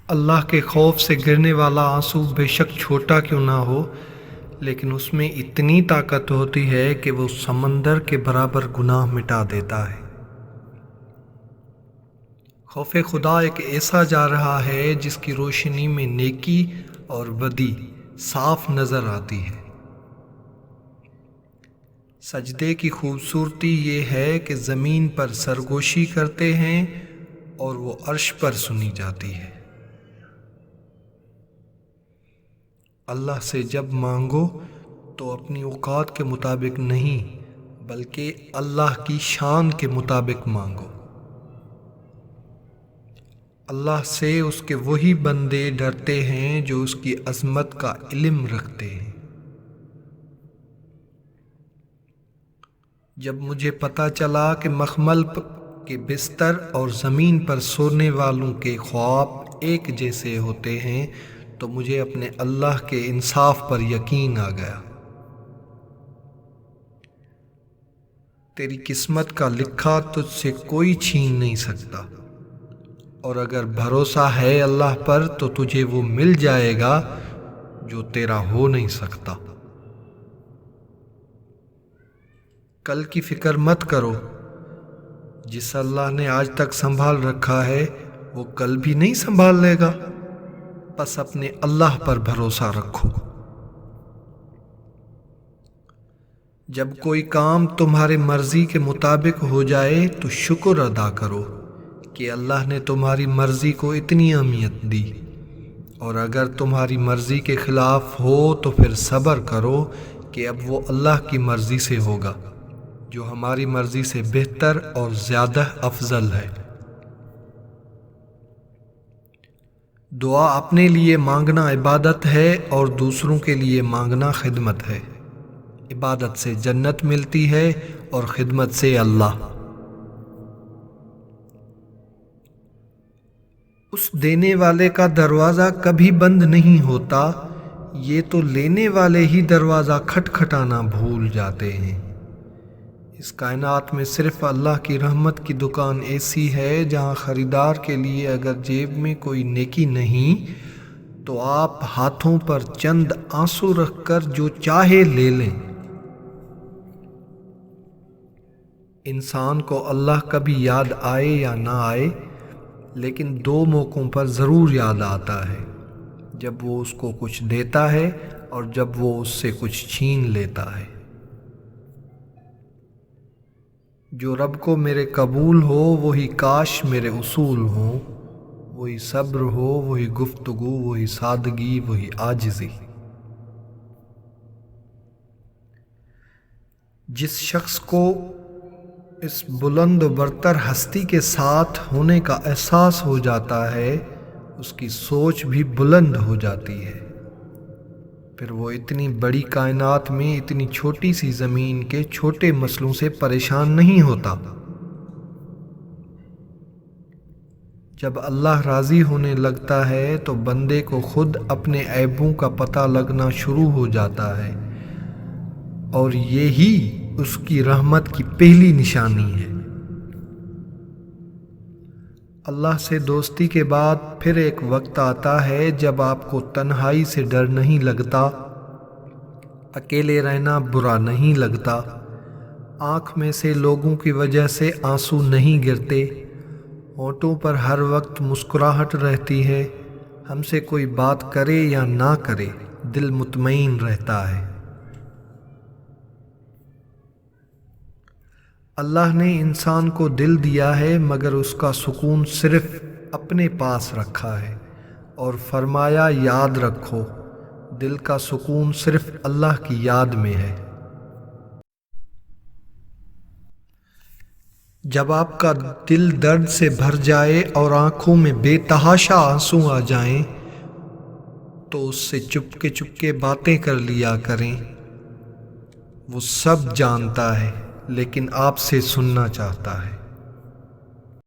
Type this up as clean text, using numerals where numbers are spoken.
اللہ کے خوف سے گرنے والا آنسو بے شک چھوٹا کیوں نہ ہو، لیکن اس میں اتنی طاقت ہوتی ہے کہ وہ سمندر کے برابر گناہ مٹا دیتا ہے۔ خوف خدا ایک ایسا جا رہا ہے جس کی روشنی میں نیکی اور بدی صاف نظر آتی ہے۔ سجدے کی خوبصورتی یہ ہے کہ زمین پر سرگوشی کرتے ہیں اور وہ عرش پر سنی جاتی ہے۔ اللہ سے جب مانگو تو اپنی اوقات کے مطابق نہیں بلکہ اللہ کی شان کے مطابق مانگو۔ اللہ سے اس کے وہی بندے ڈرتے ہیں جو اس کی عظمت کا علم رکھتے ہیں۔ جب مجھے پتہ چلا کہ مخمل کے بستر اور زمین پر سونے والوں کے خواب ایک جیسے ہوتے ہیں تو مجھے اپنے اللہ کے انصاف پر یقین آ گیا۔ تیری قسمت کا لکھا تجھ سے کوئی چھین نہیں سکتا، اور اگر بھروسہ ہے اللہ پر تو تجھے وہ مل جائے گا جو تیرا ہو نہیں سکتا۔ کل کی فکر مت کرو، جس اللہ نے آج تک سنبھال رکھا ہے وہ کل بھی نہیں سنبھال لے گا، بس اپنے اللہ پر بھروسہ رکھو۔ جب کوئی کام تمہاری مرضی کے مطابق ہو جائے تو شکر ادا کرو کہ اللہ نے تمہاری مرضی کو اتنی اہمیت دی، اور اگر تمہاری مرضی کے خلاف ہو تو پھر صبر کرو کہ اب وہ اللہ کی مرضی سے ہوگا جو ہماری مرضی سے بہتر اور زیادہ افضل ہے۔ دعا اپنے لیے مانگنا عبادت ہے اور دوسروں کے لیے مانگنا خدمت ہے۔ عبادت سے جنت ملتی ہے اور خدمت سے اللہ۔ اس دینے والے کا دروازہ کبھی بند نہیں ہوتا، یہ تو لینے والے ہی دروازہ کھٹکھٹانا بھول جاتے ہیں۔ اس کائنات میں صرف اللہ کی رحمت کی دکان ایسی ہے جہاں خریدار کے لیے اگر جیب میں کوئی نیکی نہیں تو آپ ہاتھوں پر چند آنسو رکھ کر جو چاہے لے لیں۔ انسان کو اللہ کبھی یاد آئے یا نہ آئے، لیکن دو موقعوں پر ضرور یاد آتا ہے، جب وہ اس کو کچھ دیتا ہے اور جب وہ اس سے کچھ چھین لیتا ہے۔ جو رب کو میرے قبول ہو وہی کاش میرے اصول ہوں، وہی صبر ہو، وہی گفتگو، وہی سادگی، وہی عاجزی۔ جس شخص کو اس بلند و برتر ہستی کے ساتھ ہونے کا احساس ہو جاتا ہے اس کی سوچ بھی بلند ہو جاتی ہے، پھر وہ اتنی بڑی کائنات میں اتنی چھوٹی سی زمین کے چھوٹے مسئلوں سے پریشان نہیں ہوتا۔ جب اللہ راضی ہونے لگتا ہے تو بندے کو خود اپنے عیبوں کا پتہ لگنا شروع ہو جاتا ہے، اور یہی اس کی رحمت کی پہلی نشانی ہے۔ اللہ سے دوستی کے بعد پھر ایک وقت آتا ہے جب آپ کو تنہائی سے ڈر نہیں لگتا، اکیلے رہنا برا نہیں لگتا، آنکھ میں سے لوگوں کی وجہ سے آنسو نہیں گرتے، ہونٹوں پر ہر وقت مسکراہٹ رہتی ہے، ہم سے کوئی بات کرے یا نہ کرے دل مطمئن رہتا ہے۔ اللہ نے انسان کو دل دیا ہے مگر اس کا سکون صرف اپنے پاس رکھا ہے، اور فرمایا یاد رکھو دل کا سکون صرف اللہ کی یاد میں ہے۔ جب آپ کا دل درد سے بھر جائے اور آنکھوں میں بے تحاشا آنسو آ جائیں تو اس سے چپکے باتیں کر لیا کریں، وہ سب جانتا ہے لیکن آپ سے سننا چاہتا ہے۔